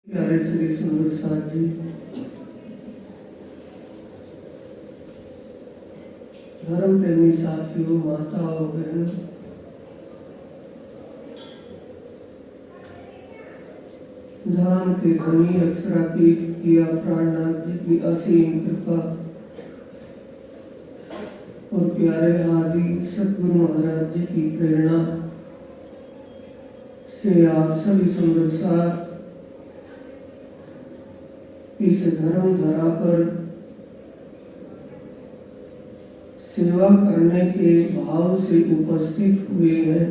प्यारे श्री सुंदर साथ जी, धर्म प्रेमी साथियों, माताओं, बहनों, धाम के धनी अक्षरातीत किया प्राणनाथ जी की असीम कृपा और प्यारे आदि सतगुरु महाराज जी की प्रेरणा से आप सभी सुंदर साथ इस धर्म धरा पर सेवा करने के भाव से उपस्थित हुए हैं।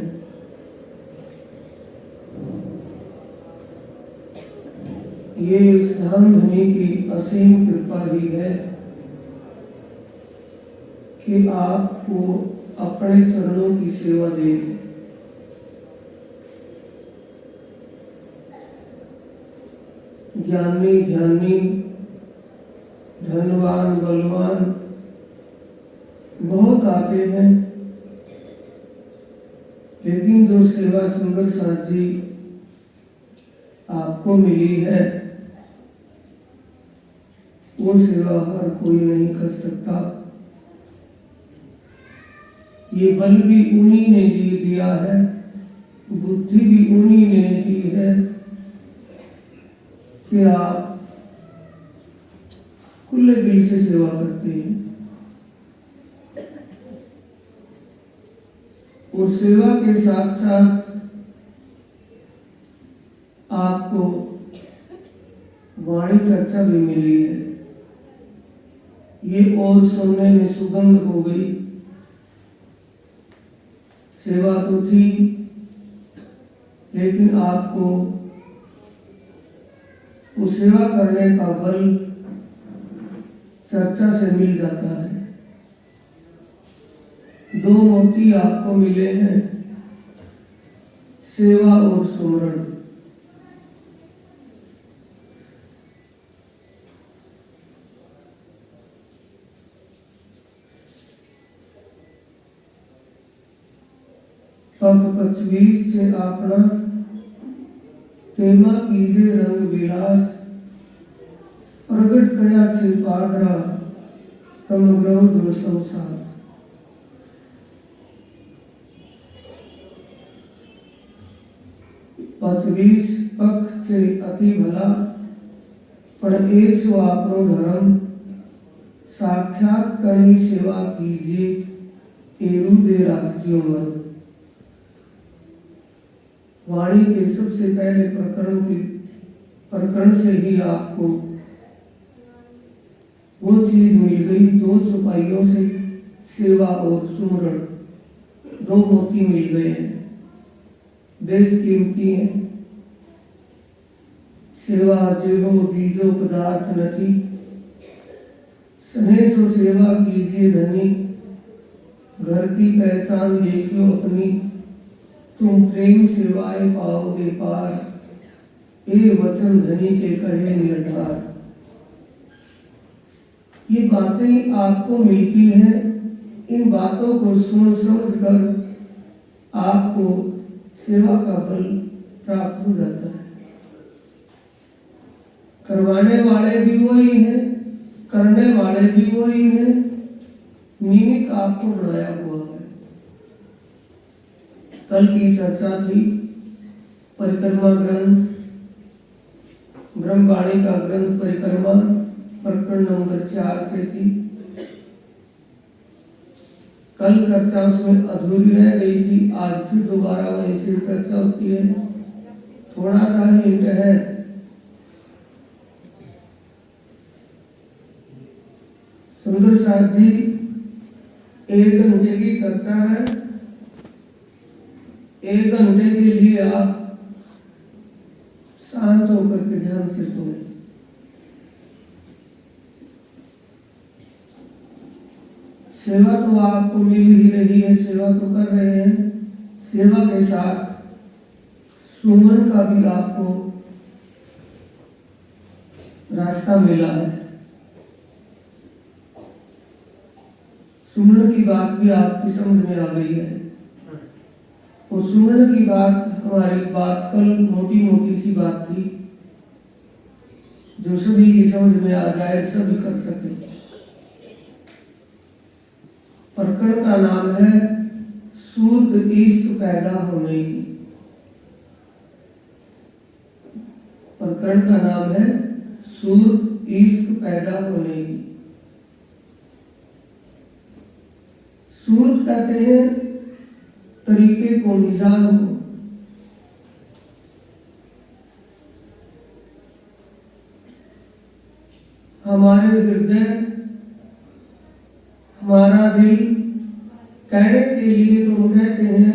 ये इस धाम धनी की असीम कृपा ही है कि आपको अपने चरणों की सेवा दे। ज्ञानी ध्यानी धनवान बलवान बहुत आते हैं, लेकिन जो सेवा सुंदर साथ जी आपको मिली है वो सेवा हर कोई नहीं कर सकता। ये बल भी उन्हीं ने दिया है, बुद्धि भी उन्हीं ने दी है कि आप खुले दिल से सेवा करते हैं। और सेवा के साथ साथ आपको वाणी चर्चा भी मिली है। ये और सुनने में सुगंध हो गई। सेवा तो थी, लेकिन आपको वो सेवा करने का बल चर्चा से मिल जाता है। दो मोती आपको मिले हैं, सेवा और सुमरण। पग 25 से अपना तेमा कीजे रंग विलास, प्रगट कया से पादरा तम ग्रह दो संसार। पचवीस पक्ष से अति भला, पर एक सो आपनो धर्म, साक्षात करी सेवा कीजिए, एरु दे राखियो मन। वाणी के सबसे पहले प्रकरण से ही आपको वो चीज मिल गई। दो चौपाइयों से सेवा और सुमरण, दो मोती मिल गए हैं, बेस कीमती है। सेवा जेहो बीजो पदार्थ नथी, सने सो सेवा कीजिए धनी, घर की पहचान देखियो अपनी, तुम प्रेम सेवाएं पाओगे पार, ये वचन धनी के कहे निर्धार। ये बातें आपको मिलती हैं, इन बातों को सुन समझ कर आपको सेवा का बल प्राप्त हो जाता है। करवाने वाले भी वही हैं, करने वाले भी वही हैं, निमित्त आपको बनाया हुआ है। कल की चर्चा थी परिक्रमा ग्रंथ, ब्रह्मवाणी का ग्रंथ परिक्रमा प्रकरण नंबर 4 से थी। कल चर्चा उसमें अधूरी रह गई थी, आज फिर दोबारा वहीं से चर्चा होती है। थोड़ा सा हिंट है, सुंदर साथ जी 1 घंटे की चर्चा है। 1 घंटे के लिए आप शांत होकर के ध्यान से सुने। सेवा तो आपको मिल ही रही है, सेवा तो कर रहे हैं। सेवा के साथ सुमन का भी आपको रास्ता मिला है। सुमन की बात भी आपकी समझ में आ गई है। और सुमन की बात, हमारी बात कल मोटी मोटी सी बात थी जो सभी की समझ में आ जाए, सभी कर सके। प्रकरण का नाम है शुद्ध इश्क पैदा होने की। प्रकरण का नाम है शुद्ध इश्क पैदा होने की। शुद्ध कहते हैं तरीके को, मिजाज को। हमारे हृदय, हमारा दिल, कहने के लिए तुम कहते हैं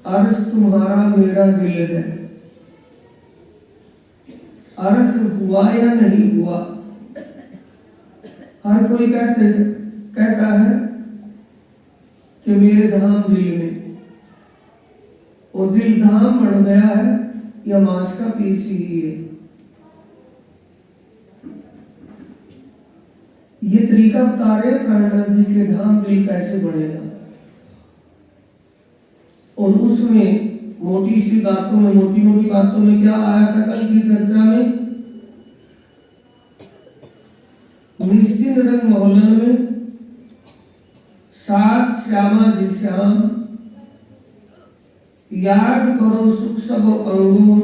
अर्श तुम्हारा मेरा दिल है। अर्श हुआ या नहीं हुआ, हर कोई कहता है कि मेरे धाम दिल में, वो दिल धाम बन गया है या मांस का पीस ही है। ये तरीका बता रहे प्राणनाथ जी के धाम दिल कैसे बनेगा। और उसमें मोटी सी बातों में, मोटी मोटी बातों में क्या आया था कल की चर्चा में, निस्दिन रंग मोहल्लन में सात श्यामा जी श्याम, याद करो सुख सब अंगों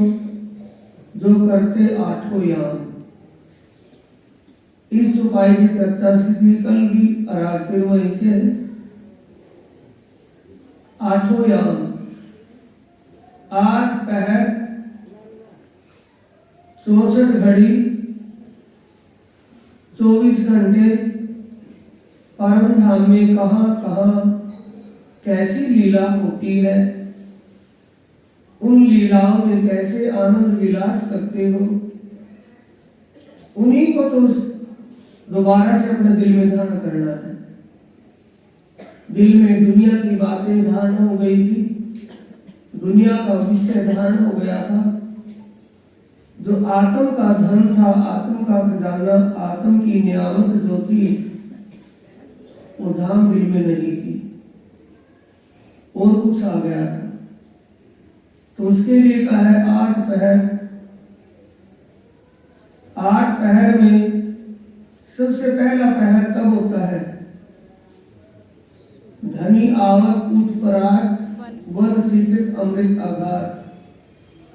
जो करते आठों याम। इस उपाय से चर्चा से थी कल भी, और आज फिर वहीं से आठों याम, 8 पहर 64 घड़ी 24 घंटे परम धाम में कहां कहां कैसी लीला होती है, उन लीलाओं में कैसे आनंद विलास करते हो, उन्हीं को तो दोबारा से अपने दिल में धारण करना है। दिल में दुनिया की बातें धारण हो गई थी, दुनिया का विषय धारण हो गया था। जो आत्म का धन था, आत्म का खजाना, आत्म की नियामत जो थी, वो धाम दिल में नहीं थी, और कुछ आ गया था। तो उसके लिए कहा है 8 पहर। 8 पहर में सबसे पहला पहर कब होता है? धनी आवत उठ परात, वन सिंचित अमृत आघार,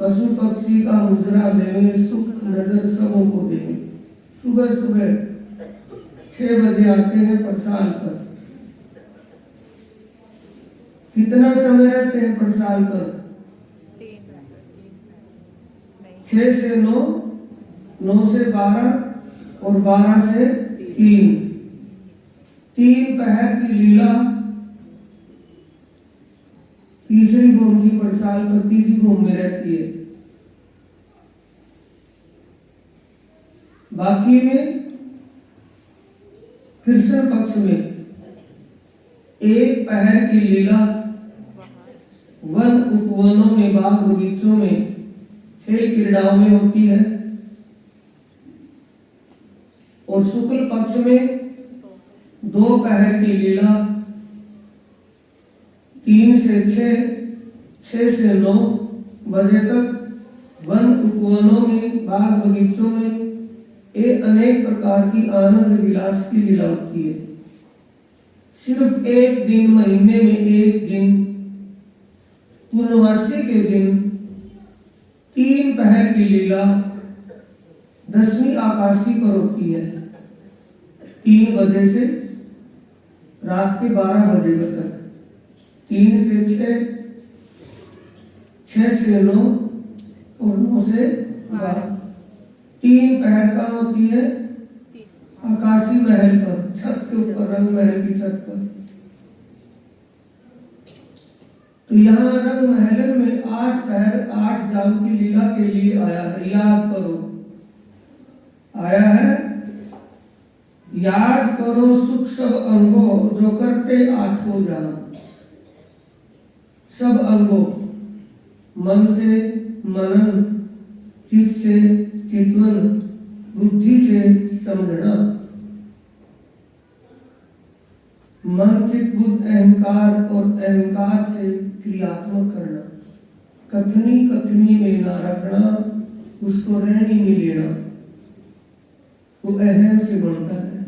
पशु पक्षी का मुजरा लेवे, सुख नजर सबों को देवे। सुबह सुबह 6 बजे आते हैं परसाल पर। कितना समय रहते हैं परसाल पर? 6 से 9, 9 से 12 और 12 से 3। 3 पहर की लीला तीसरी घूम की परसाल पर, तीसरी घूम में रहती है। बाकी में कृष्ण पक्ष में 1 पहर की लीला वन उपवनों में, बाग बगीचों में, खेल क्रीड़ाओं में होती है। और शुक्ल पक्ष में 2 पहर की लीला 3 से 6, 6 से 9 बजे तक वन उपवनों में, बाग बगीचों में एक अनेक प्रकार की आनंद विलास की लीला होती है। सिर्फ एक दिन, महीने में एक दिन, पूर्णवासी के दिन 3 पहर की लीला 10वीं आकाशी पर होती है। 3 बजे से रात के 12 बजे तक, 3 से 6, 6 से 9 और 9 से 12। 3 पहर का होती है आकाशी महल पर, छत के ऊपर, रंग महल की छत पर। तो यहाँ रंग महल में 8 पहर 8 जाम की लीला के लिए आया है। याद करो, आया है याद करो सुख सब अंगों जो करते आठों जाम। सब अंगों, मन से मनन, चित्त से चितवन, बुद्धि से समझना। मन, चित्त, बुद्ध, अहंकार और अहंकार से क्रियात्मक करना। कथनी कथनी में ना रखना, उसको रहनी तो अहम से बनता है।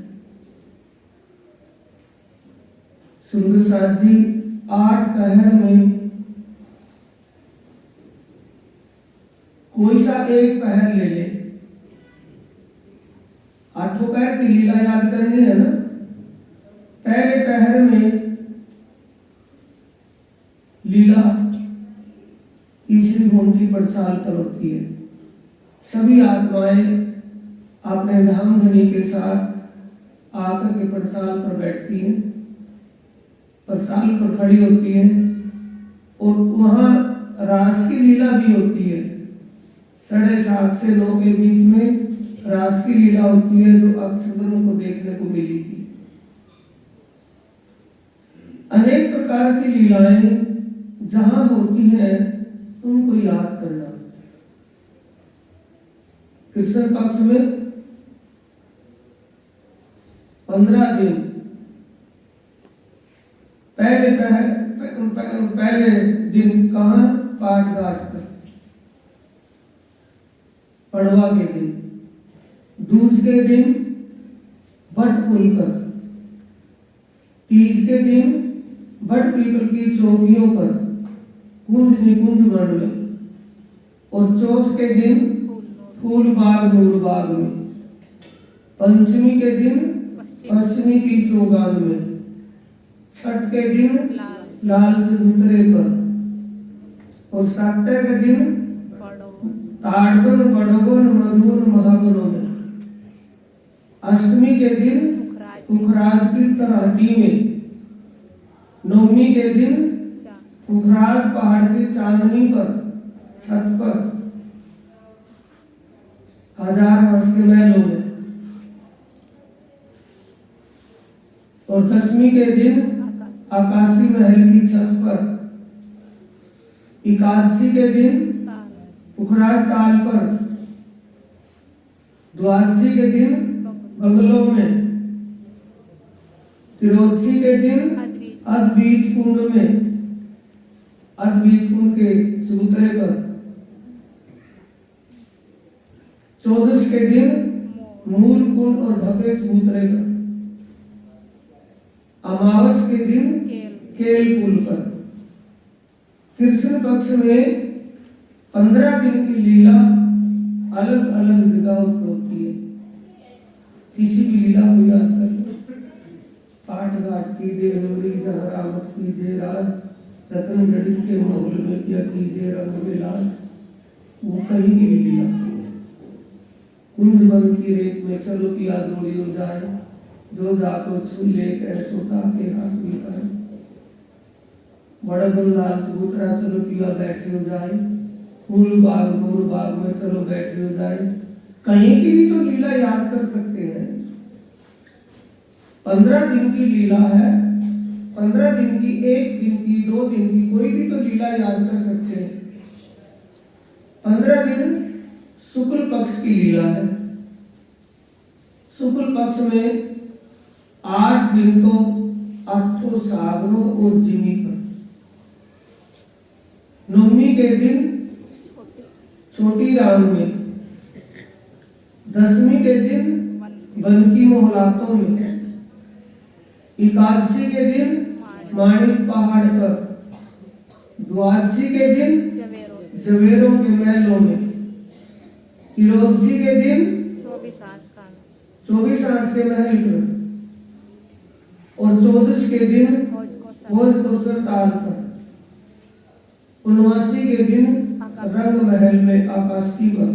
सुंदर साथ जी 8 पहर में कोई सा एक पहर ले ले, 8 पहर की लीला याद करनी है ना। पहले पहर में लीला तीसरी घंटी पर साल पर होती है। सभी आत्माएं अपने धाम धनी के साथ आकर के परसाल पर बैठती हैं, परसाल पर खड़ी होती है और वहां रास की लीला भी होती है। 7:30 से 9 के बीच में रास की लीला होती है, जो अक्सर को देखने को मिली थी। अनेक प्रकार की लीलाएं जहां होती हैं उनको याद करना। कृष्ण पक्ष में 15 दिन पहले दिन कहाँ? पाठ घाट पर, पड़वा के दिन। दूज के दिन भट पुल पर, तीज के दिन भट पीपल की चौकियों पर कुंज निकुंज वन में, और चौथ के दिन फूल बाग नूर बाग में, पंचमी के दिन पश्चिमी की चौगान में, छठ के दिन लाल चबूतरे पर, और सातवें के दिन ताड़वन बड़वन मधुर महावनों में, अष्टमी के दिन पुखराज की तरहटी में, नवमी के दिन पुखराज पहाड़ की चांदनी पर छत पर, हजार हंस के महलों में, और दसवीं के दिन आकाशी महल की छत पर, एकादशी के दिन पुखराज ताल पर, द्वादशी के दिन बंगलों में, त्रियोदशी के दिन अद्बीज कुंड में, अद्बीज कुंड के चबूतरे पर, चौदस के दिन मूल कुंड और भव्य चबूतरे पर, अमावस के दिन केल पुल पर। कृष्ण पक्ष में 15 दिन की लीला अलग अलग जगहों पर होती है। किसी भी लीला को याद कर लो। पाठ घाट की देवरी जहाँ रामत कीजिए राज, रतन जड़ित के माहौल में किया कीजिए रंग विलास, वो कहीं की भी लीला। कुंज वन की रेत में चलो पिया दौड़ियो जाए, जो जाको छू ले सोता के हाथ में पाए, बड़बन लाल चबूतरा चलो पिया बैठियो जाए, फूल बाग नूर बाग में चलो बैठियो जाए। कहीं की भी तो लीला याद कर सकते हैं। 15 दिन की लीला है, 15 दिन की, 1 दिन की, 2 दिन की, कोई भी तो लीला याद कर सकते हैं। 15 दिन शुक्ल पक्ष की लीला है। शुक्ल पक्ष में 8 दिन तो 8 सागरों और जिमी पर, नवमी के दिन छोटी राम में, दसवीं के दिन वन की मोहलातों में, एकादशी के दिन माणिक पहाड़ पर, द्वादशी के दिन जवेरों के महलों में, त्रियोदशी के दिन 24 आंस के महल पर, और 14 के दिन भोज कोसर ताल पर, 79 के दिन रंग महल में आकाशी पर।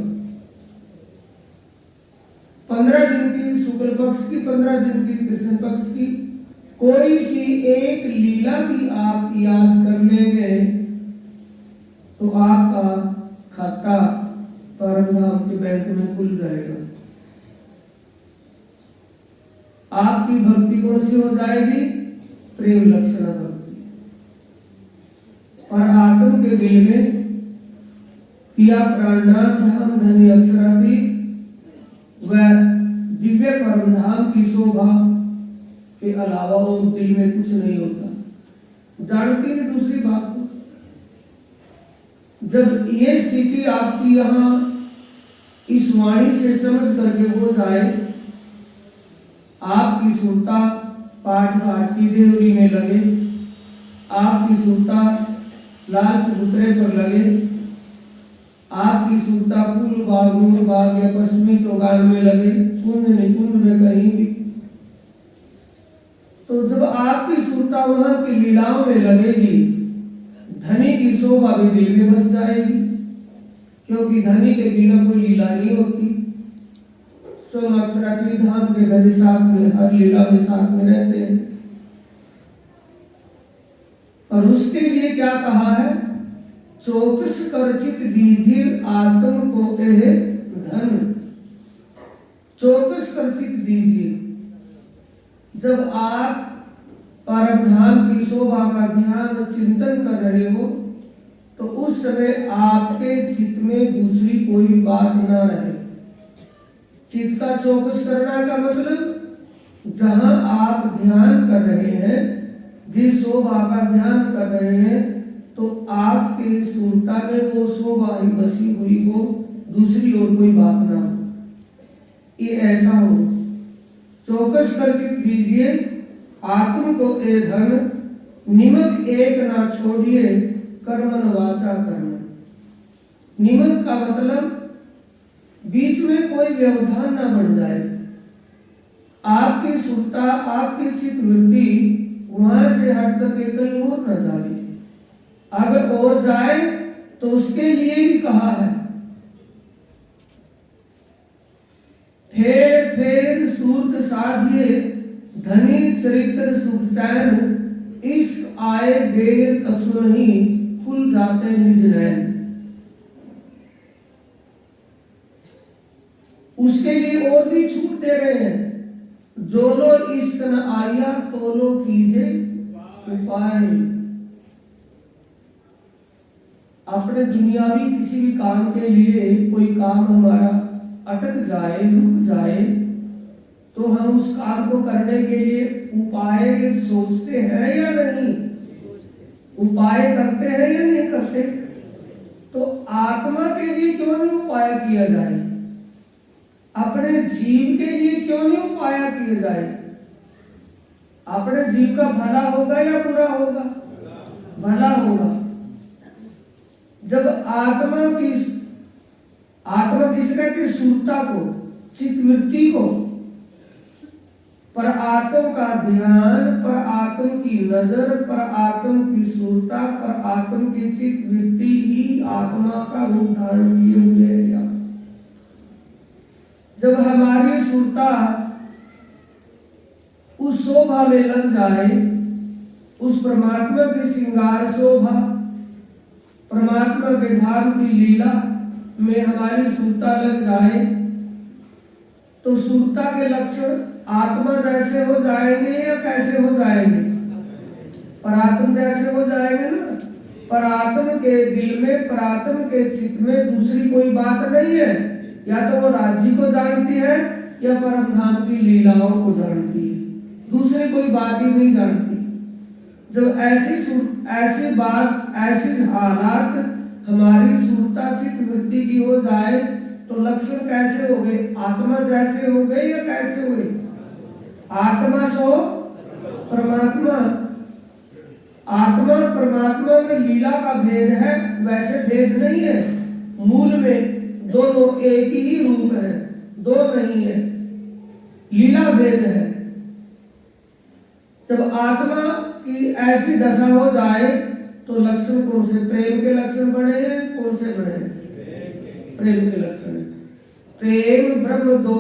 15 दिन की शुक्ल पक्ष की, 15 दिन की कृष्ण पक्ष की, कोई सी एक लीला भी आप याद कर लेंगे तो आपका खाता परमधाम के बैंक में खुल जाएगा। आपकी भक्ति कौन सी हो जाएगी? प्रेम लक्षणा भक्ति। और आत्म के दिल में पिया प्राणनाथ धाम धनी अक्षरातीत व दिव्य परमधाम की शोभा के अलावा वो दिल में कुछ नहीं होता। जानती नहीं दूसरी बात को, जब ये स्थिति आपकी यहाँ इस वाणी से समझ करके हो जाए आपकी सुरता पाठ घाट की देवरी में लगे, आपकी सुरता लाल चबूतरे पर लगे, आपकी सुरता पूर्व भाग मूल भाग या पश्चिमी चौगान में लगे, कुंज निकुंज में कहीं भी। तो जब आपकी सुरता वहां की लीलाओं में लगेगी, धनी की शोभा भी दिल में बस जाएगी, क्योंकि धनी के बिना कोई लीला नहीं होती। सोम अक्षरात्री धाम के गधे साथ में हर लीला में साथ में रहते हैं। और उसके लिए क्या कहा है? चौकस करचित दीजिए आत्म को एह धन। चौकस करचित दीजिए। जब आप परम धाम की शोभा का ध्यान चिंतन कर रहे हो तो उस समय आपके चित्त में दूसरी कोई बात ना रहे। चित्त का चौकस करना का मतलब जहां आप ध्यान कर रहे हैं, जिस शोभा का ध्यान कर रहे हैं, तो आपके सुरता में वो शोभा ही बसी हुई हो, दूसरी और कोई बात ना हो। ये ऐसा हो। चौकस कर चित्त दीजिए आत्म को ए धन, निमक एक ना छोड़िए कर्मन वाचा कर्म। निमक का मतलब बीच में कोई व्यवधान ना बन जाए। आपकी सुरता, आपकी चित्त वृत्ति वहां से हट करके कहीं और न जाए। अगर और जाए तो उसके लिए भी कहा है, फेर फेर सूरत साधिए धनी चरित्र सुख चैन, इश्क आए बेर कछु नहीं खुल जाते निज नैन। उसके लिए और भी छूट दे रहे हैं, जो लो इश्क न आया तो लो कीजे उपाय। अपने दुनियावी किसी भी काम के लिए कोई काम हमारा अटक जाए, रुक जाए, तो हम उस काम को करने के लिए उपाय सोचते हैं या नहीं? उपाय करते हैं या नहीं करते? तो आत्मा के लिए क्यों नहीं उपाय किया जाए? अपने जीव के लिए क्यों नहीं उपाय किए जाए? अपने जीव का भला होगा या बुरा होगा? भला होगा। जब आत्मा किस कहते? सुरता को, चित्त वृत्ति को, पर आत्म का ध्यान, पर आत्म की नजर, पर आत्म की सुरता, पर आत्म की चित्त वृत्ति ही आत्मा का रूप धारण किए हुए है। जब हमारी सुरता उस शोभा में लग जाए, उस परमात्मा की श्रृंगार शोभा, परमात्मा के धाम की लीला में हमारी सुरता लग जाए, तो सुरता के लक्षण आत्मा जैसे हो जाएंगे या कैसे हो जाएंगे? परात्म जैसे हो जाएंगे ना। परात्म के दिल में, परात्म के चित्त में दूसरी कोई बात नहीं है। या तो वो राज्य को जानती है या परम धाम की लीलाओं को जानती है, दूसरी कोई बात ही नहीं जानती। जब ऐसी बात, ऐसी हालात हमारी सुरता चित्त वृत्ति की हो जाए, तो लक्षण कैसे हो गए? आत्मा जैसे हो गए या कैसे हुए? आत्मा सो परमात्मा। आत्मा और परमात्मा में लीला का भेद है, वैसे भेद नहीं है। मूल में दोनों एक ही रूप है, दो नहीं है, लीला भेद है। जब आत्मा की ऐसी दशा हो जाए तो लक्षण कौन से? प्रेम के लक्षण बने हैं। कौन से बने? प्रेम के लक्षण। प्रेम ब्रह्म दो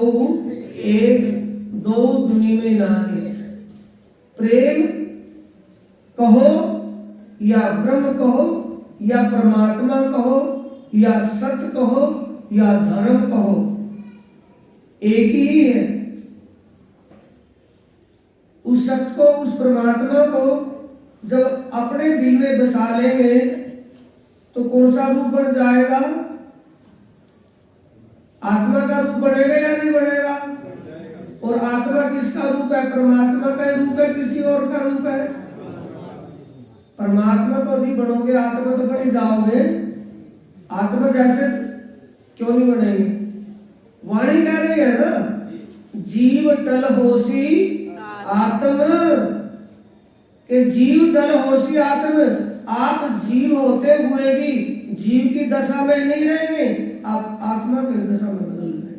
एक, दो दुनि में नाहि। प्रेम कहो या ब्रह्म कहो या परमात्मा कहो या सत्य कहो या धर्म कहो, एक ही है। उस सत्य को, उस परमात्मा को जब अपने दिल में बसा लेंगे तो कौन सा रूप बन जाएगा? आत्मा का रूप बनेगा या नहीं बनेगा? और आत्मा किसका रूप है? परमात्मा का रूप है, किसी और का रूप है? परमात्मा तो नहीं बनोगे, आत्मा तो बन जाओगे। आत्मा जैसे क्यों नहीं बनेगी? वाणी कह रही है ना, जीव टल होसी आत्म, के जीव टल होसी आत्म। आप जीव होते हुए भी जीव की दशा में नहीं रहेंगे, आप आत्मा की दशा में बदल रहे।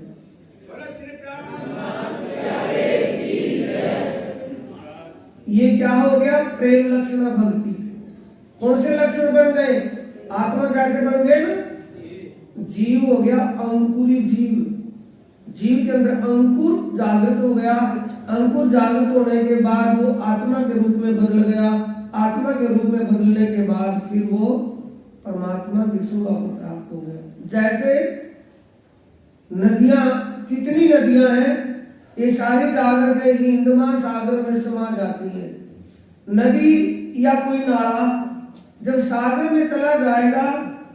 ये क्या हो गया? प्रेम लक्षण भक्ति। कौन से लक्षण बन गए? आत्मा जैसे बन गए ना, जीव हो गया अंकुरी जीव। जीव के अंदर अंकुर जागृत हो गया। अंकुर जागृत होने के बाद वो आत्मा के रूप में बदल गया। आत्मा के रूप में बदलने के बाद फिर वो परमात्मा की शोभा को प्राप्त हो गया। जैसे नदियां, कितनी नदियां हैं, ये सारी जाकर के हिंद महासागर में समा जाती है। नदी या कोई नाला जब सागर में चला जाएगा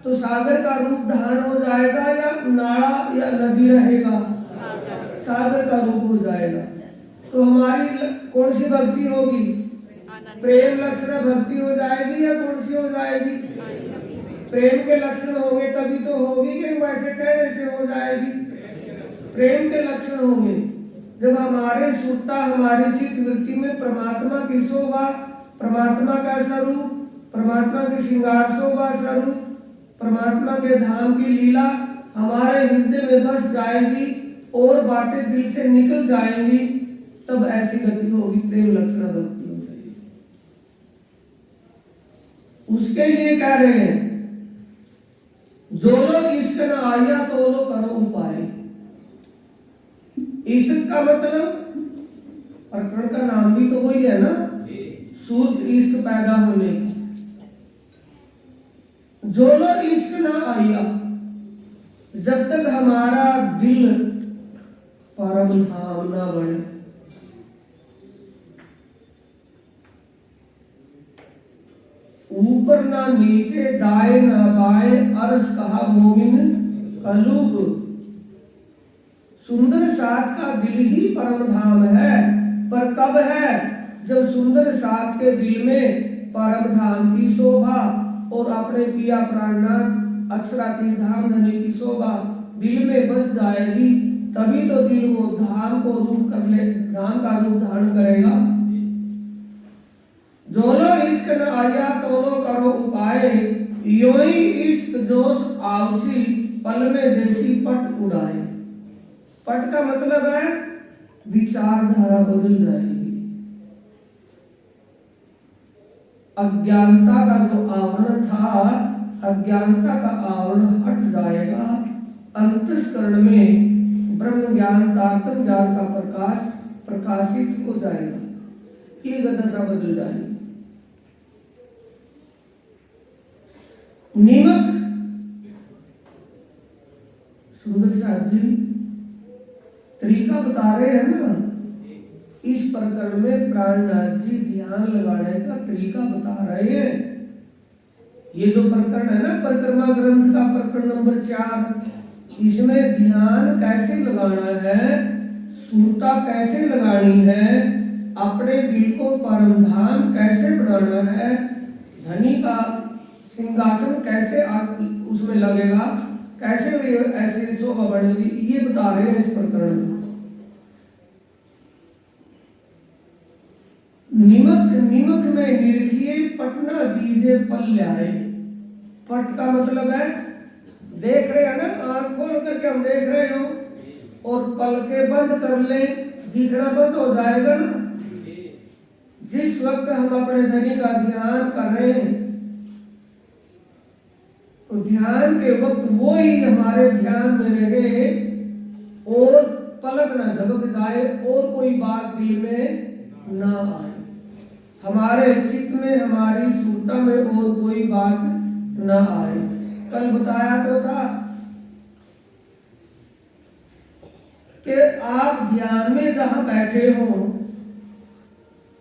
तो सागर का रूप धारण हो जाएगा या नाला या नदी रहेगा? सागर का रूप हो जाएगा। तो हमारी कौन सी भक्ति होगी? प्रेम लक्षण भक्ति हो जाएगी या कौन सी हो जाएगी? प्रेम के लक्षण होंगे तभी तो होगी, कि वैसे कहने से हो जाएगी? प्रेम के लक्षण होंगे जब हमारे सुरता, हमारी चित्त वृत्ति में परमात्मा की शोभा, परमात्मा का स्वरूप, परमात्मा की श्रृंगार शोभा स्वरूप, परमात्मा के धाम की लीला हमारे हृदय में बस जाएगी और बातें दिल से निकल जाएंगी, तब ऐसी गति होगी, प्रेम लक्षण भक्ति हो जाएगी। उसके लिए कह रहे हैं, जो लोग इश्क न आया तो लो करो उपाय। इश्क का मतलब प्रकरण का नाम भी तो वही है ना, सूर्य इश्क पैदा होने की। जो लोग इश्क ना आया, जब तक हमारा दिल परम धाम ना बने, ऊपर ना नीचे दाएं ना बाएं, अर्श कहा मोमिन कलूब। सुंदर साथ का दिल ही परम धाम है, पर कब है? जब सुंदर साथ के दिल में परम धाम की शोभा और अपने पिया प्राणनाथ अक्षरातीत धाम धनी की शोभा दिल में बस जाएगी, तभी तो दिल वो धाम को रूप कर ले, धाम का रूप धारण करेगा। जो लो इश्क न आया तो लो करो उपाय, यो ही इश्क जोश आवसी, पल में देसी पट उड़ाए। पट का मतलब है विचारधारा बदल जाएगी, अज्ञानता का जो आवरण था, अज्ञानता का आवरण हट जाएगा, अंतस्करण में ब्रह्म ज्ञान, तात्म ज्ञान का प्रकाश प्रकाशित हो जाएगा, ये दशा बदल जाएगी। नीमक सुंदर साहब जी तरीका बता रहे हैं ना, इस प्रकरण में प्राणनाथ जी ध्यान लगाने का तरीका बता रहे हैं। ये जो प्रकरण है ना, परिक्रमा ग्रंथ का प्रकरण नंबर 4, इसमें ध्यान कैसे लगाना है, सुरता कैसे लगानी है, अपने दिल को परम धाम कैसे बनाना है, धनी का सिंहासन कैसे उसमें लगेगा, कैसे ऐसे शोभा बनेगी, ये बता रहे हैं इस प्रकरण में। निमक में निरखिए पटना दीजे पल ल्याए। पट का मतलब है, देख रहे हैं ना, आंख खोल करके हम देख रहे हो और पल के बंद कर ले, दिखना बंद हो जाएगा ना। जिस वक्त हम अपने धनी का ध्यान कर रहे हैं तो ध्यान के वक्त वो ही हमारे ध्यान में रहे और पलक न झपक जाए और कोई बात दिल में ना आए, हमारे चित्त में, हमारी सुरता में और कोई बात ना आए। कल बताया तो था कि आप ध्यान में जहां बैठे हो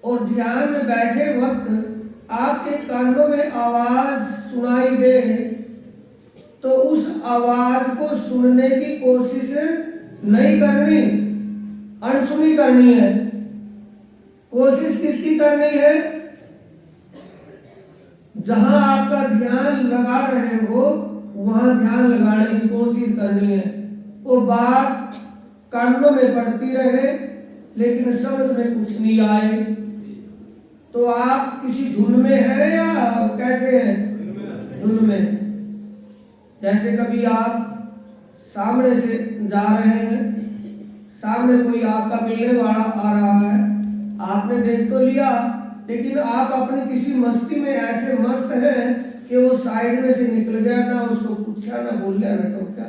और ध्यान में बैठे वक्त आपके कानों में आवाज सुनाई दे, तो उस आवाज को सुनने की कोशिश नहीं करनी, अनसुनी करनी है। कोशिश किसकी करनी है? जहां आपका ध्यान लगा रहे हो वहां ध्यान लगाने की कोशिश करनी है। वो बात कानों में पड़ती रहे लेकिन समझ में कुछ नहीं आए, तो आप किसी धुन में हैं या कैसे हैं? धुन में। जैसे कभी आप सामने से जा रहे हैं, सामने कोई आपका मिलने वाला आ रहा है, आपने देख तो लिया लेकिन आप अपने किसी मस्ती में ऐसे मस्त हैं कि वो साइड में से निकल गया, ना उसको पूछा ना बोल लिया ना टोका,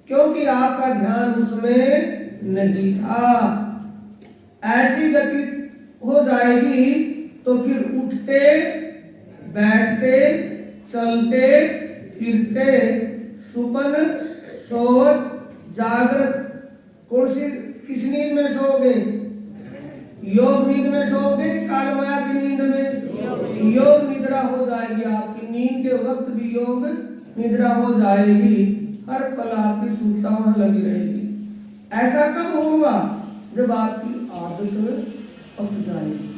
क्योंकि आपका ध्यान उसमें नहीं था। ऐसी गति हो जाएगी तो फिर उठते बैठते चलते फिरते सुपन सोवत जागृत कौन सी किस नींद में सोओगे? योग नींद में सोओगे, काल माया की नींद में? योग निद्रा हो जाएगी आपकी, नींद के वक्त भी योग निद्रा हो जाएगी, हर पल आपकी सुरता वहां लगी रहेगी। ऐसा कब होगा? जब आपकी आदत पक जाएगी,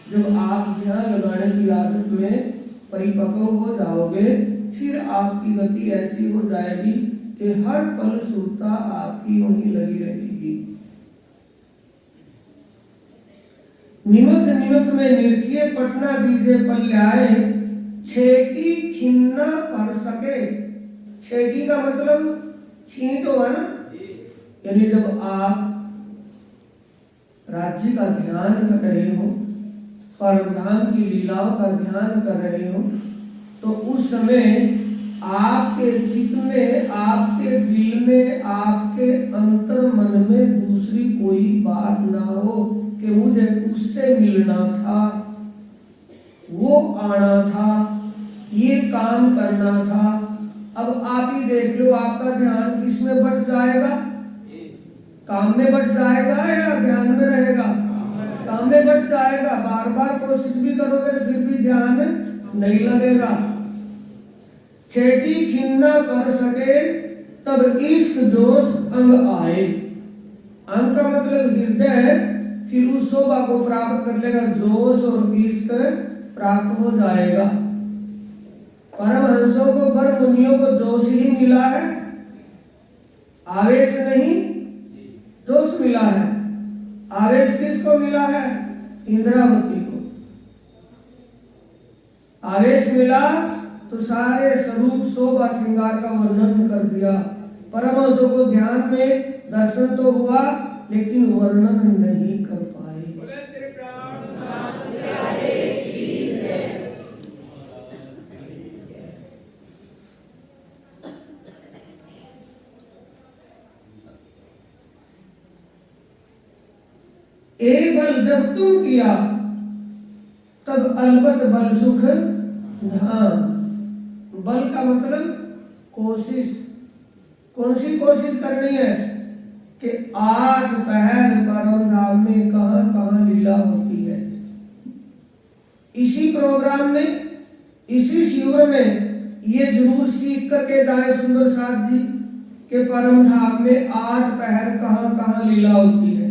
जब आप ध्यान लगाने की आदत में परिपक्व हो जाओगे, फिर आपकी गति ऐसी हो जाएगी कि हर पल सुरता आपकी वहीं लगी रहेगी। निमक निमक में निरखिए पटना दीजे पल्याए, छेटी खिन्ना पर सके। छेटी का मतलब छींट हो है ना, यानी जब आप राज्य का ध्यान कर रहे हो, परमधाम की लीलाओं का ध्यान कर रहे हो, तो उस समय आपके चित्त में, आपके दिल में, आपके अंतर मन में दूसरी कोई बात ना हो कि मुझे उससे मिलना था, वो आना था, ये काम करना था। अब आप ही देख लो, आपका ध्यान किस में बट जाएगा? काम में बट जाएगा या ध्यान में रहेगा? काम में बट जाएगा। बार बार कोशिश भी करोगे तो फिर भी ध्यान नहीं लगेगा। छेटी खिन्ना कर सके तब इश्क जोश अंग आए। अंग का मतलब हृदय फिर उस शोभा को प्राप्त कर लेगा, जोश और इश्क प्राप्त हो जाएगा। परमहंसों को, वर मुनियों को जोश ही मिला है, आवेश नहीं, जोश मिला है। आवेश किसको मिला है? इंद्रावती को। आवेश मिला तो सारे स्वरूप शोभा श्रृंगार का वर्णन कर दिया। परमहंसों को ध्यान में दर्शन तो हुआ लेकिन वर्णन नहीं कर पाए। ए बल जब तुम किया तब अलबत बल सुख धाम। बल का मतलब कोशिश। कौन सी कोशिश करनी है? कि 8 पहर परम धाम में कहां कहां लीला होती है। इसी प्रोग्राम में, इसी शिविर में ये जरूर सीख करके जाए सुंदर साथ जी कि परम धाम में 8 पहर कहां कहां लीला होती है।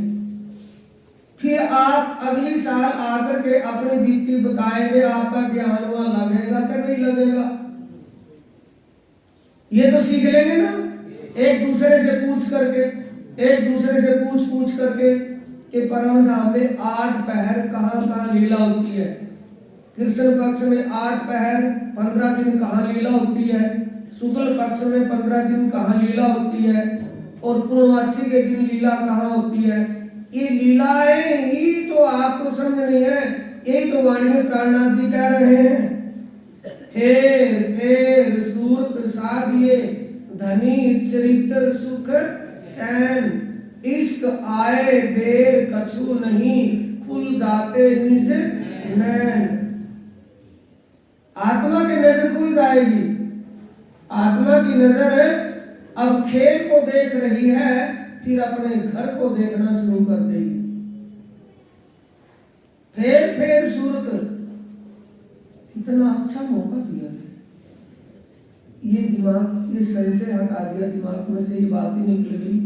फिर आप अगली साल आकर के अपनी दीप्ति बताएंगे, आपका ध्यान वहां लगेगा कि नहीं लगेगा? ये तो सीख लेंगे ना, एक दूसरे से पूछ करके, एक दूसरे से पूछ करके कि परम धाम में 8 पहर कहां कहां लीला होती है। कृष्ण पक्ष में 8 पहर 15 दिन कहां लीला होती है, शुक्ल पक्ष में 15 दिन कहां लीला होती है, और पूर्णमासी के दिन लीला कहां होती है। ये लीलाएं ही तो आपको समझनी है। यही तो वाणी में प्राणनाथ जी कह रहे हैं, फेर फेर सूरत साधिए धनी चरित्र सुख चैन, इश्क आए देर कछु नहीं खुल जाते निज नैन। आत्मा की नजर खुल जाएगी। आत्मा की नजर अब खेल को देख रही है, फिर अपने घर को देखना शुरू कर देगी। फेर फेर सूरत, इतना अच्छा मौका दिया है। ये दिमाग, ये संशय हटा दिया दिमाग में से, ये बात ही निकल गई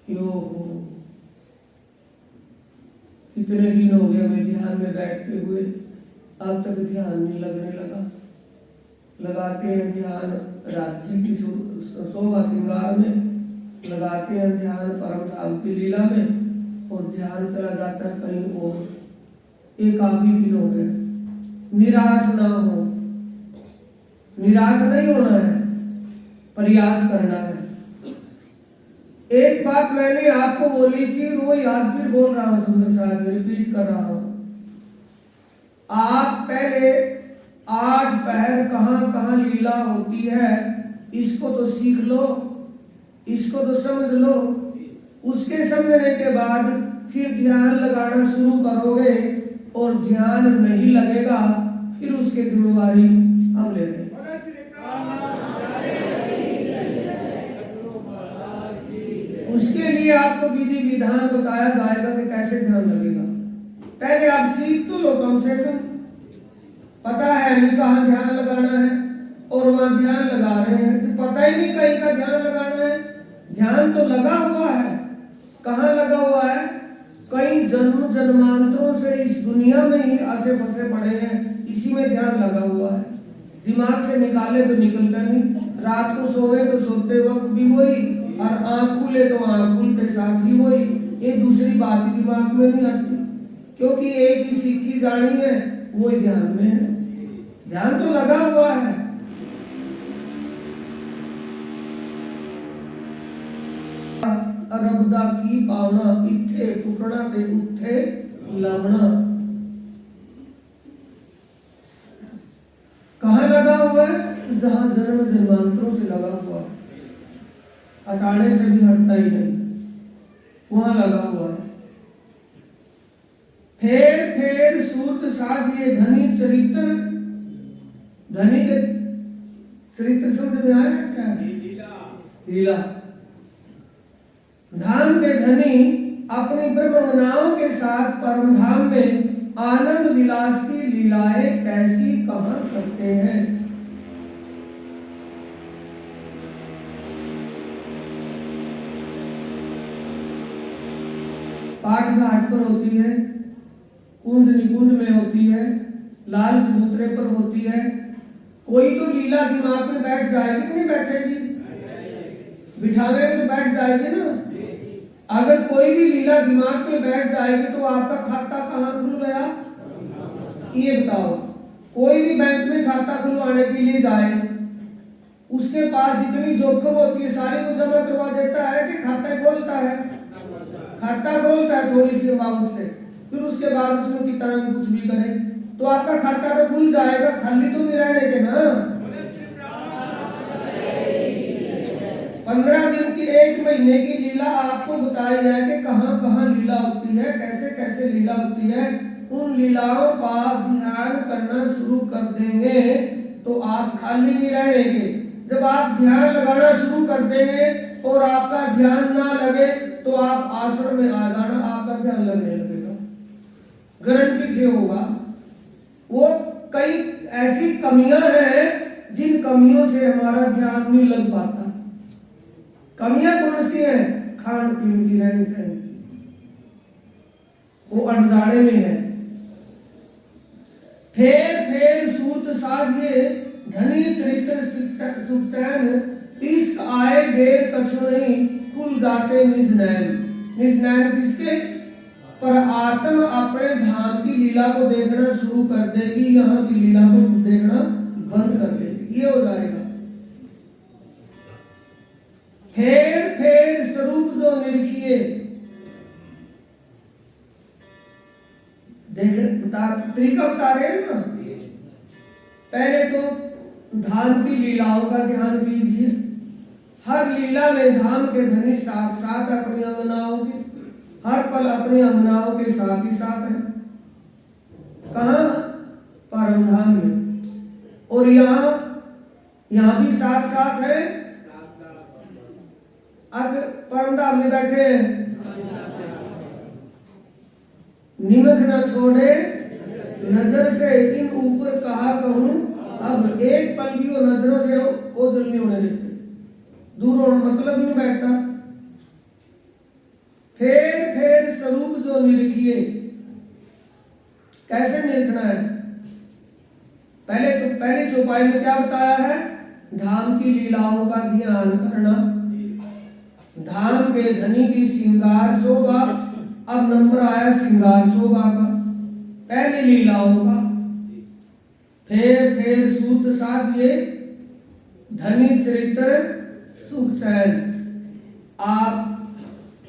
क्यों हो। इतने दिन हो गए हमें ध्यान में बैठते हुए, अब तक ध्यान नहीं लगने लगा। लगाते हैं ध्यान राज्य की शोभा श्रृंगार में, लगा लगाते हैं ध्यान परम धाम की लीला में और ध्यान चला जाता है कहीं और। ये काफी दिन हो गए। निराश ना हो, निराश नहीं होना है, प्रयास करना है। एक बात मैंने आपको बोली थी, वो याद फिर बोल रहा हूं, सुंदर साहब रिपीट कर रहा हूं। आप पहले 8 पहर कहां कहां लीला होती है इसको तो सीख लो, इसको तो समझ लो। उसके समझने के बाद फिर ध्यान लगाना शुरू करोगे और ध्यान नहीं लगेगा फिर उसकी जिम्मेवारी हम ले लेंगे। उसके लिए आपको विधि विधान बताया जाएगा कि कैसे ध्यान लगेगा। पहले आप सीख तो लो, कम से कम पता है नहीं कहाँ ध्यान लगाना है और वहां ध्यान लगा रहे हैं तो पता ही नहीं कहीं का ध्यान लगाना है। ध्यान तो लगा हुआ है, कहाँ लगा हुआ है? कई जन्म जन्मांतरों से इस दुनिया में ही आसे फंसे पड़े हैं, इसी में ध्यान लगा हुआ है। दिमाग से निकाले तो निकलता नहीं, रात को सोए तो सोते वक्त भी वही, और आंख खुले तो आंख खुलते साथ ही वही। ये दूसरी बात ही दिमाग में नहीं आती, क्योंकि एक ही सीखी जानी है, वो ध्यान में है। ध्यान तो लगा हुआ है। रबदा की पावना इत्थे टुकड़ा ते उठे लवना। कहाँ लगा हुआ है? जहां जन्म जन्मांतरों से लगा हुआ है, हटाने से भी हटता ही नहीं, वहां लगा हुआ है। फेर फेर सूरत साधिए धनी चरित्र। धनी के चरित्र समझ में आया क्या? लीला। धाम के धनी अपनी ब्रह्मनाओं के साथ परमधाम में आनंद विलास की लीलाएं कैसी कहां करते हैं। पाठ घाट पर होती है, कुंज निकुंज में होती है, लाल चबूतरे पर होती है। कोई तो लीला दिमाग में बैठ जाएगी कि नहीं बैठेगी? बिठावे में तो बैठ जाएगी ना। अगर कोई भी लीला दिमाग में बैठ जाएगी तो आपका खाता कहाँ खुल गया? ये बताओ। कोई भी बैंक में खाता खुलवाने के लिए जाए, उसके पास जितनी जोखिम होती है सारी को जमा करवा देता है कि खाता खोलता है? खाता खोलता है थोड़ी सी अमाउंट से, फिर उसके बाद उसमें कितना भी कुछ भी करे तो आपका खाता तो खुल जाएगा, खाली तो नहीं रहने के ना। 15 दिन की 1 महीने की लीला आपको बताई है कि कहां कहां लीला होती है, कैसे कैसे लीला होती है। उन लीलाओं का ध्यान करना शुरू कर देंगे तो आप खाली नहीं रहेंगे। जब आप ध्यान लगाना शुरू कर देंगे और आपका ध्यान ना लगे तो आप आश्रम में आ जाना, आपका ध्यान लगने लगेगा, गारंटी से होगा। वो कई ऐसी कमियां हैं जिन कमियों से हमारा ध्यान नहीं लग पाता। कमियां कौन सी है? खान पीन की, रहन सहन की, वो अनजाने में है। फेर फेर सूरत साधिए धनी चरित्र सुखचैन, इश्क आए देर कछु नहीं खुल जाते निज नैन। निज नैन किसके? पर आत्म अपने धाम की लीला को देखना शुरू कर देगी, यहाँ की लीला को देखना बंद कर देगी, ये हो जाएगा। फेर फेर स्वरूप जो निरखिए, देख तरीका बता रहे हैं ना। पहले तो धाम की लीलाओं का ध्यान कीजिए। हर लीला में धाम के धनी साथ साथ अपनी अंगनाओं के, हर पल अपनी अंगनाओं के साथ ही साथ है। कहाँ? परमधाम में। और यहाँ भी साथ साथ है। अब परमधाम में बैठे निमक न छोड़े नजर से, इन ऊपर कहा कहूं अब एक पल भी वो नजरों से ओझल नहीं होने देते, दूर होना मतलब ही नहीं बैठता। फेर फेर स्वरूप जो निरखिए, कैसे निरखना है? पहली चौपाई में क्या बताया है? धाम की लीलाओं का ध्यान करना, धाम के धनी की श्रृंगार शोभा। अब नंबर आया श्रृंगार शोभा का, पहली लीलाओं का। फेर सूत साधिए धनी चरित्र सुख चैन। आप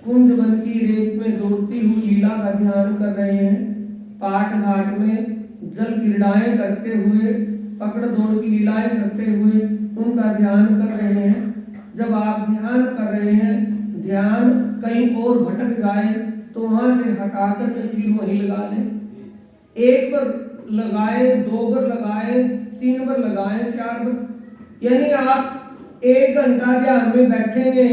कुंज वन की रेत में दौड़ती हुई लीला का ध्यान कर रहे हैं। पाट घाट में जल क्रीड़ाएं करते हुए, पकड़ दौड़ की लीलाएं करते हुए उनका ध्यान कर रहे हैं। जब आप ध्यान कर रहे हैं, ध्यान कहीं और भटक जाए तो वहां से हटा करके फिर वहीं लगा लें। एक बार लगाए, 2 बार लगाए, 3 बार लगाए, 4 बार, यानी आप 1 घंटा ध्यान में बैठेंगे।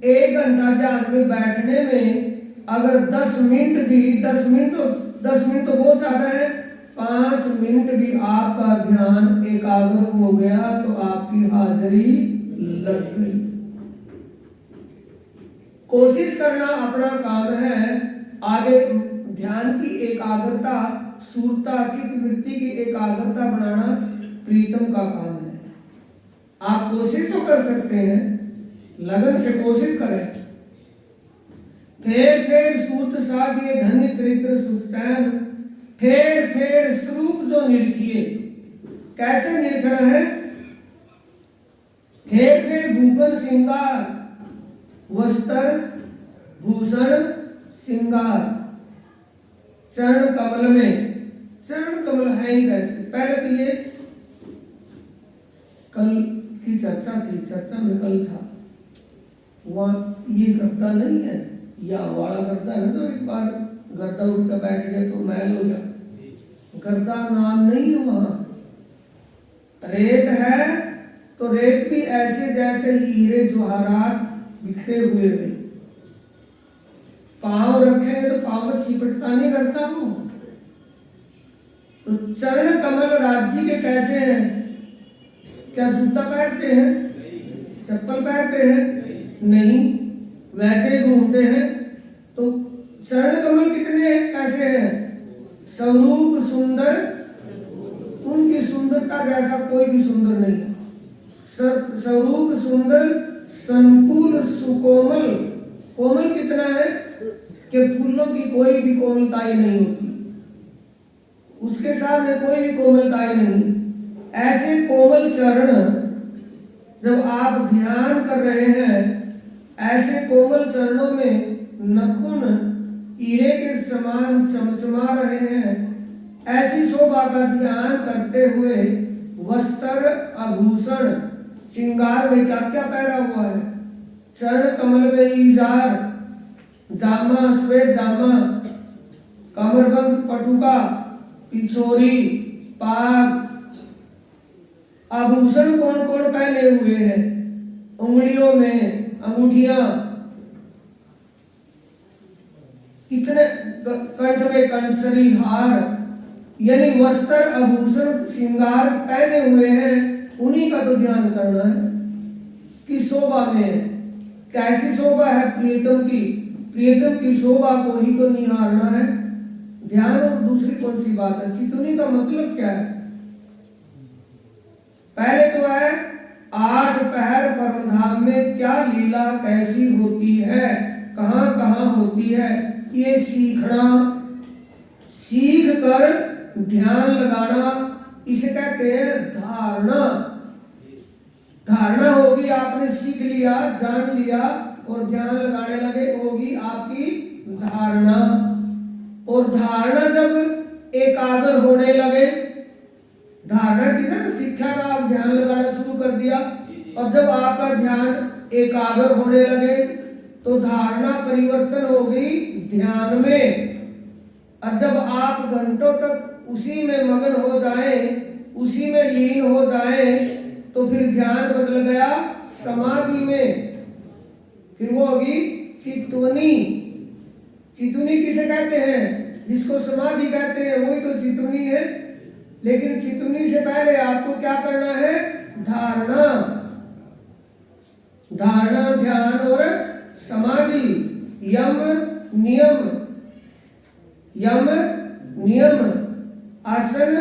1 घंटा ध्यान में बैठने में अगर 10 मिनट भी 10 मिनट तो बहुत ज्यादा है, 5 मिनट भी आपका ध्यान एकाग्र हो गया तो आपकी हाजिरी लग गई। कोशिश करना अपना काम है। आगे ध्यान की एकाग्रता, सूरता, चित्त वृत्ति की एकाग्रता बनाना प्रीतम का काम है। आप कोशिश तो कर सकते हैं, लगन से कोशिश करें। फेर सूत साधिए धनी चरित्र सुख चैन। फेर स्वरूप जो निरखिए। कैसे निरखना है? फेर भूषण श्रृंगार, वस्त्र भूषण श्रृंगार। चरण कमल में, चरण कमल है ही कैसे? पहले तो ये कल की चर्चा थी, चर्चा में कल था, वहाँ ये गर्दा नहीं है, या वाला गर्दा है तो एक बार गर्दा उठ कर बैठ गया तो मैल हो गया। गर्दा नाम नहीं है वहाँ। रेत है तो रेत भी ऐसे जैसे हीरे जवाहरात बिखरे हुए रहे। पांव रखेंगे तो पांव में चिपटता नहीं करता वो। तो चरण कमल राज्य के कैसे हैं? क्या जूता पहनते हैं? चप्पल पहनते हैं? नहीं, वैसे ही घूमते हैं। तो चरण कमल कितने हैं, कैसे हैं? स्वरूप सुंदर, उनकी सुंदरता जैसा कोई भी सुंदर नहीं। स्वरूप सुंदर, संकुल सुकोमल। कोमल कितना है कि फूलों की कोई भी कोमलताई नहीं होती, उसके सामने कोई भी कोमलताई नहीं। ऐसे कोमल चरण जब आप ध्यान कर रहे हैं, ऐसे कोमल चरणों में नखुन हीरे के समान चमचमा रहे हैं। ऐसी शोभा का ध्यान करते हुए वस्त्र आभूषण श्रृंगार में क्या क्या पहना हुआ है? चरण कमल में ईजार, जामा श्वेत जामा, कमरबंद पटुका, पिछोरी, पाग। आभूषण कौन कौन पहने हुए हैं? उंगलियों में अंगूठियां, कितने, कंठ में कंसरी हार, यानी वस्त्र आभूषण श्रृंगार पहने हुए हैं। उन्हीं का तो ध्यान करना है कि शोभा में कैसी शोभा है प्रियतम की। प्रियतम की शोभा को ही तो निहारना है ध्यान। और दूसरी कौन सी बात है? चितुनी का मतलब क्या है? पहले तो है 8 पहर परम धाम में क्या लीला कैसी होती है, कहां कहां होती है, ये सीखना। सीख कर ध्यान लगाना, इसे कहते हैं धारणा। धारणा होगी, आपने सीख लिया, जान लिया और ध्यान लगाने लगे, होगी आपकी धारणा। और धारणा जब एकाग्र होने लगे, धारणा की ना शिक्षा का आप ध्यान लगाना शुरू कर दिया, और जब आपका ध्यान एकाग्र होने लगे तो धारणा परिवर्तन होगी ध्यान में। और जब आप घंटों तक उसी में मगन हो जाएं, उसी में लीन हो जाएं, तो फिर ध्यान बदल गया समाधि में। फिर वो होगी चितुनी। चितुनी किसे कहते हैं? जिसको समाधि कहते हैं वही तो चितुनी है। लेकिन चितुनी से पहले आपको क्या करना है? धारणा। धारणा, ध्यान और समाधि। यम नियम, यम नियम, आसन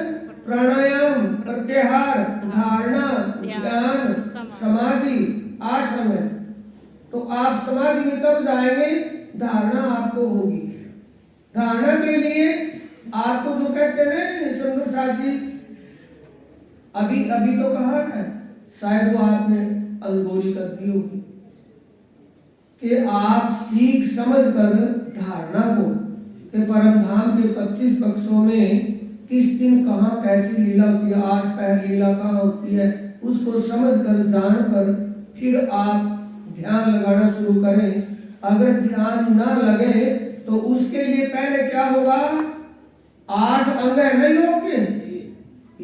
प्राणायाम प्रत्याहार धारणा ध्यान समाधि 8 अंग है। तो आप समाधि में कब जाएंगे? धारणा आपको होगी। धारणा के लिए आपको जो कहते हैं सुंदर साथ जी, अभी अभी तो कहा है, शायद वो आपने अनगोली कर दी होगी कि आप सीख समझ कर धारणा को कि परम धाम के 25 पक्षों में किस दिन कहाँ कैसी लीला होती है, 8 पहर लीला कहाँ होती है, उसको समझ कर जान कर फिर आप ध्यान लगाना शुरू करें। अगर ध्यान ना लगे तो उसके लिए पहले क्या होगा? 8 अंग है ना योग के,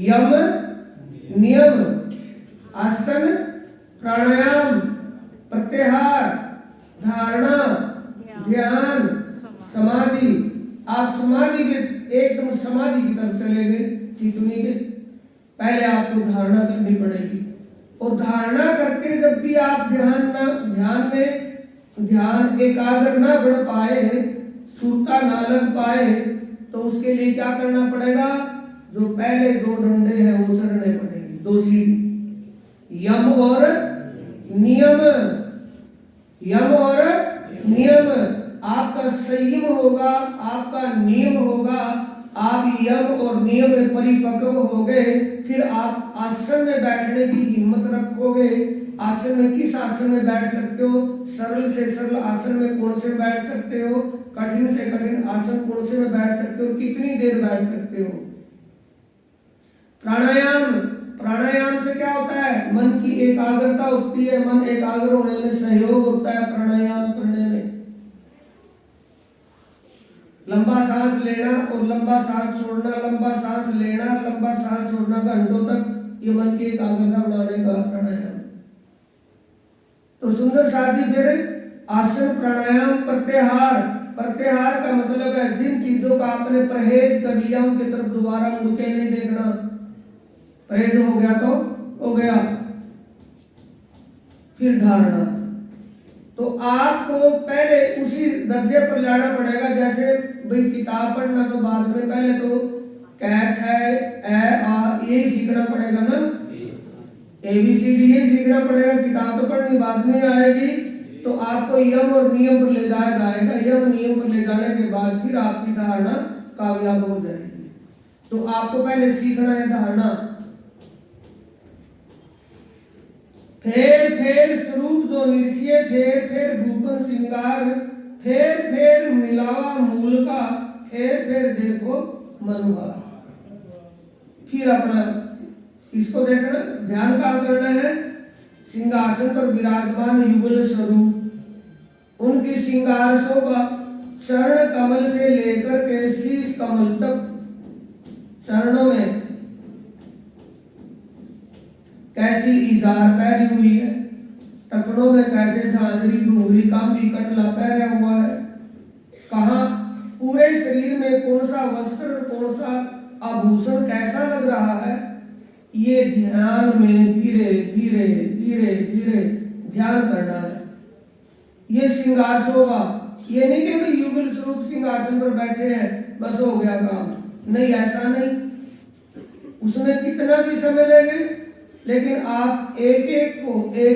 यम, नियम, आसन, प्राणायाम, प्रत्याहार, धारणा, ध्यान, समाधि। आप समाधि के एकदम समाधि की तरफ चले गए, चितुनी के। पहले आपको धारणा करनी पड़ेगी, और धारणा करके जब भी आप ध्यान एकाग्र ना बढ़ पाए, सुरता ना लग पाए, तो उसके लिए क्या करना पड़ेगा? जो पहले 2 डंडे हैं वो चढ़ने पड़ेंगे, 2 सीढ़ी, यम और नियम। यम और नियम, आपका संयम होगा, आपका नियम होगा। आप यम और नियम में परिपक्व हो गए, फिर आप आसन में बैठने की हिम्मत रखोगे। आसन में किस आसन में बैठ सकते हो? सरल से सरल आसन में कौन से बैठ सकते हो? कठिन से कठिन आसन कौन से में बैठ सकते हो? कितनी देर बैठ सकते हो? प्राणायाम, प्राणायाम से क्या होता है? मन की एकाग्रता होती है, मन एकाग्र होने में सहयोग होता है प्राणायाम करने में। लंबा सांस लेना और लंबा सांस छोड़ना, लंबा सांस लेना, लंबा सांस छोड़ना घंटों तक, ये मन की एकाग्रता बनाने का प्राणायाम। तो सुंदर साथी, फिर आसन, प्राणायाम, प्रत्याहार। प्रत्याहार का मतलब है जिन चीजों का आपने परहेज कर लिया उनकी तरफ दोबारा मुड़ के नहीं देखना। परहेज हो गया तो हो गया। फिर धारणा, तो आपको पहले उसी दर्जे पर लाना पड़ेगा। जैसे भाई किताब पढ़ना तो बाद में, पहले तो कैट है, ए आ, यही सीखना पड़ेगा ना, ABCD ये सीखना पड़ेगा। किताब तो पढ़नी बाद में आएगी। तो आपको यम और नियम पर ले जाया जाएगा। यम नियम पर ले जाने के बाद फिर आपकी धारणा कामयाब हो जाएगी। तो आपको पहले सीखना है धारणा। फेर फेर स्वरूप जो निरखिए, फेर फेर भूखन श्रृंगार, फेर फेर मिलावा मूल का, फेर फेर देखो मनोहार। फिर अपना इसको देखना, ध्यान कहाँ करना है? सिंहासन पर विराजमान युगल स्वरूप, उनकी श्रृंगार शोभा चरण कमल से लेकर के शीश कमल तक, चरणों में कैसी इजार पहनी हुई है, टकनों में कैसे झांझरी घुंघरी कांबी कटला पहना हुआ है, कहाँ पूरे शरीर में कौन सा वस्त्र, कौन सा आभूषण कैसा लग रहा है, ये ध्यान में धीरे धीरे धीरे धीरे ध्यान करना है। ये श्रृंगार शोभा, ये नहीं कि भाई युगल स्वरूप सिंहासन पर बैठे हैं बस हो गया काम, नहीं, ऐसा नहीं। उसमें कितना भी समय लगे, लेकिन आप एक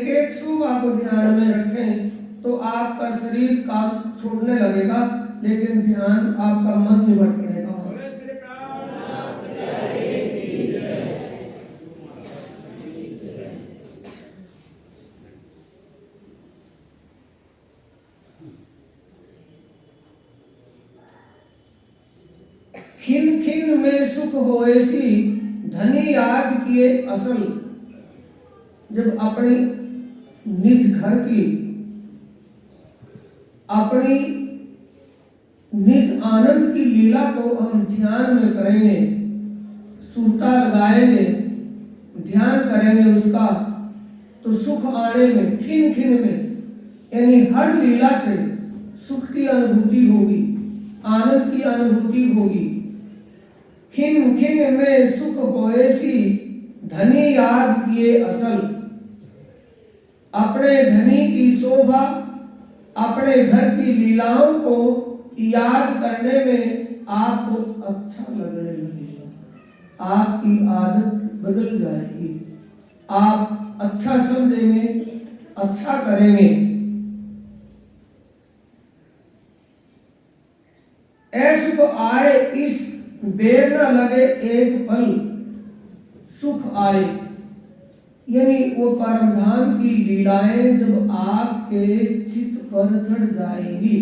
एक शोभा को ध्यान में रखें तो आपका शरीर काम छोड़ने लगेगा, लेकिन ध्यान आपका मन में भटकने का। खिन खिन में सुख होए सी धनी याद किए असल। जब अपनी निज घर की, अपनी निज आनंद की लीला को हम ध्यान में करेंगे, सूता लगाएंगे, ध्यान करेंगे उसका, तो सुख आने में खिन खिन में, यानी हर लीला से सुख की अनुभूति होगी, आनंद की अनुभूति होगी। खिन खिन में सुख होए सी धनी याद किए असल। अपने धनी की शोभा, अपने घर की लीलाओं को याद करने में आपको अच्छा लगने लगेगा, आपकी आदत बदल जाएगी, आप अच्छा समझेंगे, अच्छा करेंगे। ऐसुख आए इस बेर न लगे एक पल, सुख आए। यानी वो परम धाम की लीलाएं जब आपके चित्त पर चढ़ जाएंगी,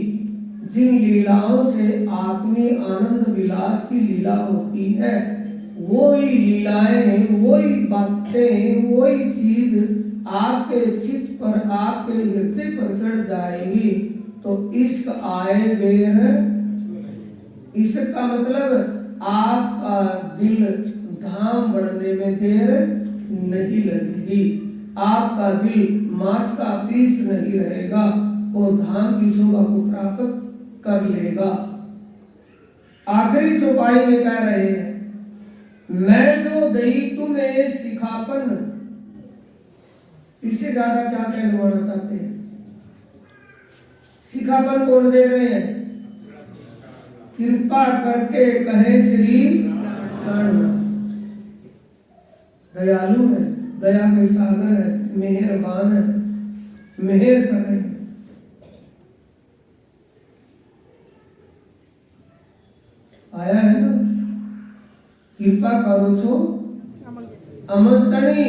जिन लीलाओं से आत्मीय आनंद विलास की लीला होती है, वही लीलाएं, वही बातें, वही चीज आपके चित्त पर, आपके हृदय पर चढ़ जाएंगी, तो इश्क आए बेर। इसका मतलब आपका दिल धाम बढ़ने में देर नहीं लगेगी, आपका दिल मांस का पीस नहीं रहेगा, वो धाम की शोभा को प्राप्त कर लेगा। आखिरी चौपाई में कह रहे हैं, मैं जो दई तुम्हें सिखापन, इससे ज्यादा क्या कहना चाहते हैं? सिखापन कौन दे रहे हैं? कृपा करके कहे श्री प्राणनाथ। दयालु है, दया के सागर है, मेहरबान है, मेहर कर रहे हैं। आया है ना, कृपा करो छो अमस्तनी,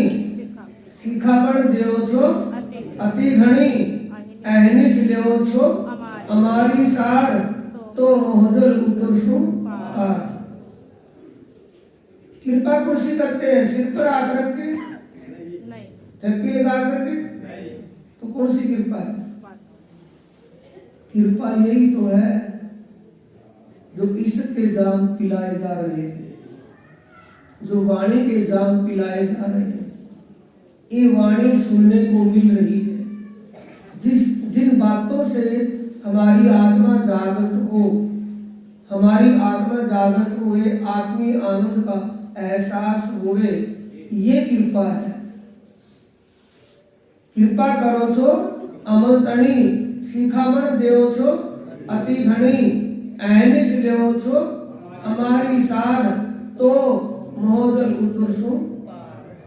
सिखापन देव छो अति घनी, अहनिश लेव छो अमारी सार, तो मोहजल उतरसु पार। कृपा कुर्सी करते हैं, सिर पर हाथ रख के नहीं, थप्पी लगा करके नहीं, तो कौन सी कृपा है? कृपा यही तो है जो इश्क के जाम पिलाए जा रहे हैं, जो वाणी के जाम पिलाए जा रहे हैं। ये वाणी सुनने को मिल रही है, जिन बातों से हमारी आत्मा जागृत हो, हमारी आत्मा जागृत हुए, आत्मीय आनंद का एहसास हुए, ये कृपा है। कृपा करो छो अमल तणी, सिखामण देव छो अति घनी, अहनिश लेव छो हमारी सार, तो मोहजल उतरसु।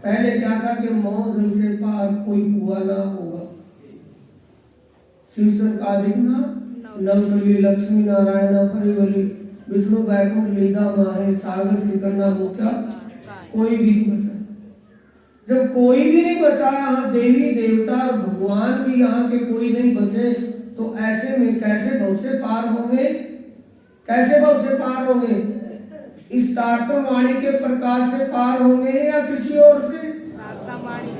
पहले क्या था कि मोहजल से पार कोई हुआ ना होगा। शिवसन का दिखना नवली लक्ष्मी नारायण परिवली, विष्णु बैकुंठ लीला माहे, सागर सिकरना मुख्या कोई भी नहीं बचा। जब कोई भी नहीं बचा, यहाँ देवी देवता और भगवान भी यहाँ के कोई नहीं बचे, तो ऐसे में कैसे भव से पार होंगे? कैसे भव से पार होंगे? इस तारतम वाणी के प्रकाश से पार होंगे या किसी और से?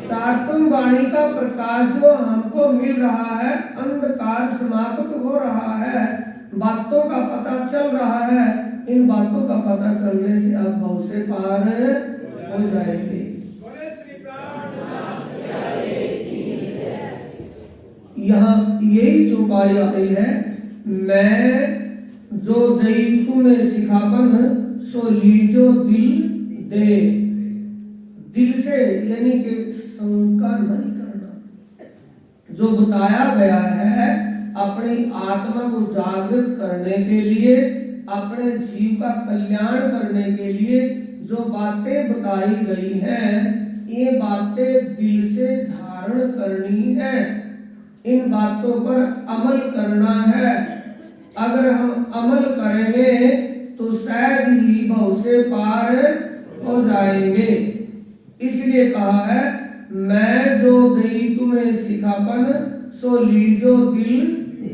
तारतम वाणी का प्रकाश जो हमको मिल रहा है, अंधकार समाप्त हो रहा है, बातों का पता चल रहा है, इन बातों का पता चलने से आप भव से पार हो जाएंगे। यहाँ यही चौपाई आई है, मैं जो दई तुम्हें सिखापन, सो लीजो दिल दे। दिल से यानी कि शंका नहीं करना। जो बताया गया है अपनी आत्मा को जागृत करने के लिए, अपने जीव का कल्याण करने के लिए जो बातें बताई गई हैं, ये बातें दिल से धारण करनी है, इन बातों पर अमल करना है। अगर हम अमल करेंगे तो शायद ही भव से पार हो जाएंगे। इसलिए कहा है, मैं जो दई तुम्हें सिखापन, सो लीजो दिल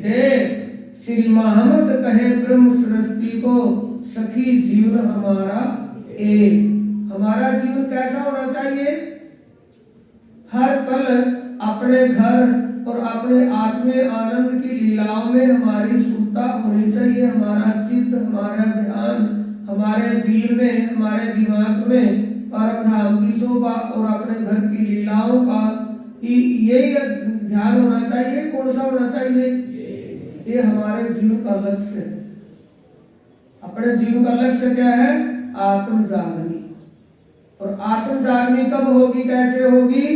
दे। श्री महामत कहे ब्रह्म सृष्टि को, सखी जीवन हमारा एक। हमारा जीवन कैसा होना चाहिए? हर पल अपने घर और अपने आत्मीय आनंद की लीलाओं में हमारी सुखता होनी चाहिए। हमारा चित्त, हमारा ध्यान हमारे दिल में, हमारे दिमाग में परम धाम की शोभा और अपने घर की लीलाओं का यही ध्यान होना चाहिए। कौन सा होना चाहिए? ये हमारे जीवन का लक्ष्य है। अपने जीवन का लक्ष्य क्या है? आत्म जागनी। और आत्म जागनी कब होगी, कैसे होगी?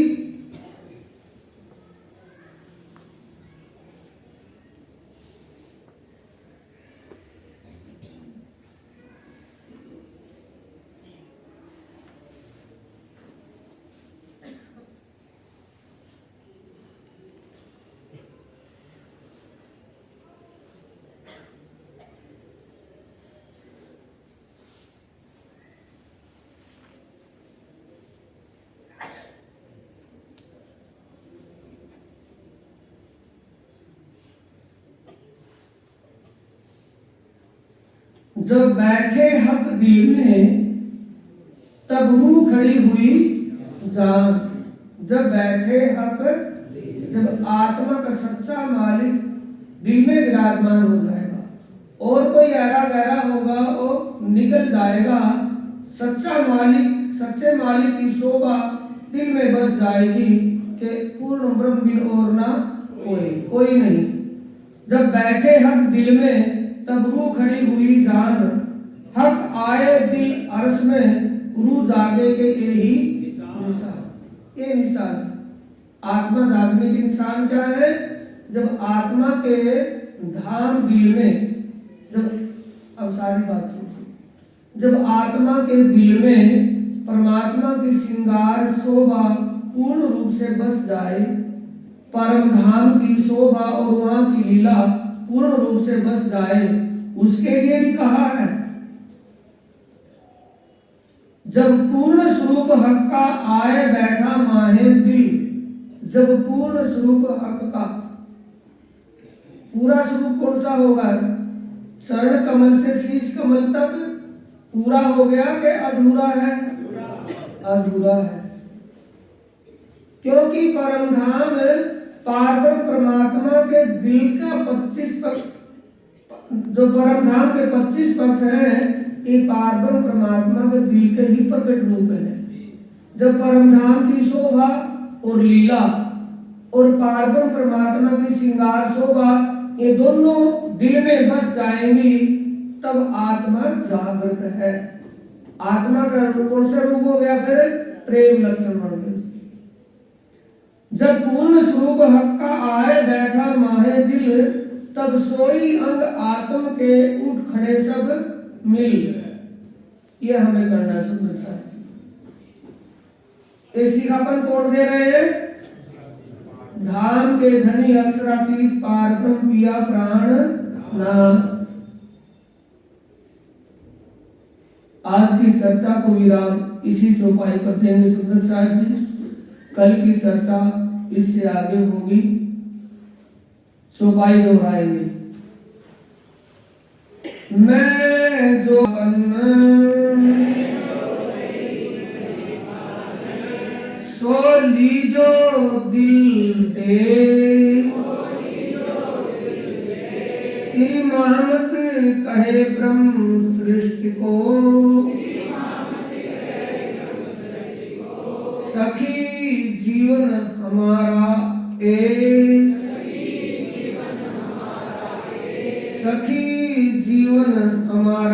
जब बैठे हक दिल में तब रूह खड़ी हुई जान। जब बैठे हक, जब आत्मा का सच्चा मालिक दिल में विराजमान हो जाएगा और कोई ऐरा गहरा होगा वो निकल जाएगा। सच्चा मालिक, सच्चे मालिक की शोभा दिल में बस जाएगी कि पूर्ण ब्रह्म बिन और ना कोई नहीं। जब बैठे हक दिल में तब रूह खड़ी हुई जान। हक आए दिल अर्श में रूह जागे के यही निशान। ये निशान आत्मा जागने के निशान क्या है? जब आत्मा के धाम दिल में, जब, अब सारी बात सुनो, जब आत्मा के दिल में परमात्मा की श्रृंगार शोभा पूर्ण रूप से बस जाए, परम धाम की शोभा और वहां की लीला पूर्ण रूप से बस जाए, उसके लिए भी कहा है जब पूर्ण स्वरूप हक का आए बैठा माहे दिल। जब पूर्ण स्वरूप हक का, पूरा स्वरूप कौन सा होगा? चरण कमल से शीश कमल तक पूरा हो गया कि अधूरा है? अधूरा है, क्योंकि परमधाम पारब्रह्म परमात्मा के दिल का 25 पक्ष, जो परमधाम के 25 पक्ष हैं, ये पारब्रह्म परमात्मा के दिल के ही प्रकट रूप है। जब परमधाम की शोभा और लीला और पारब्रह्म परमात्मा की श्रृंगार शोभा ये दोनों दिल में बस जाएंगी, तब आत्मा जागृत है। आत्मा का रूप कौन सा रूप हो गया? फिर प्रेम लक्षण बन गया। जब पूर्ण स्वरूप हक का आए बैठा माहे दिल, तब सोई अंग आत्म के उठ खड़े सब मिल। ये हमें करना है सुंदर साथी। ये सिखापन कौन दे रहे हैं? धाम के धनी अक्षरातीत पार ब्रह्म पिया प्राण नाम। आज की चर्चा को विराम इसी चौपाई पर देंगे सुंदर साहब जी। कल की चर्चा इससे आगे होगी, चौपाई दोहराएंगे। मैं जो सो लीजो दिल दे, श्री महमत कहे ब्रह्म सृष्टि को, सखी जीवन हमारा एक, सखी जीवन हमारा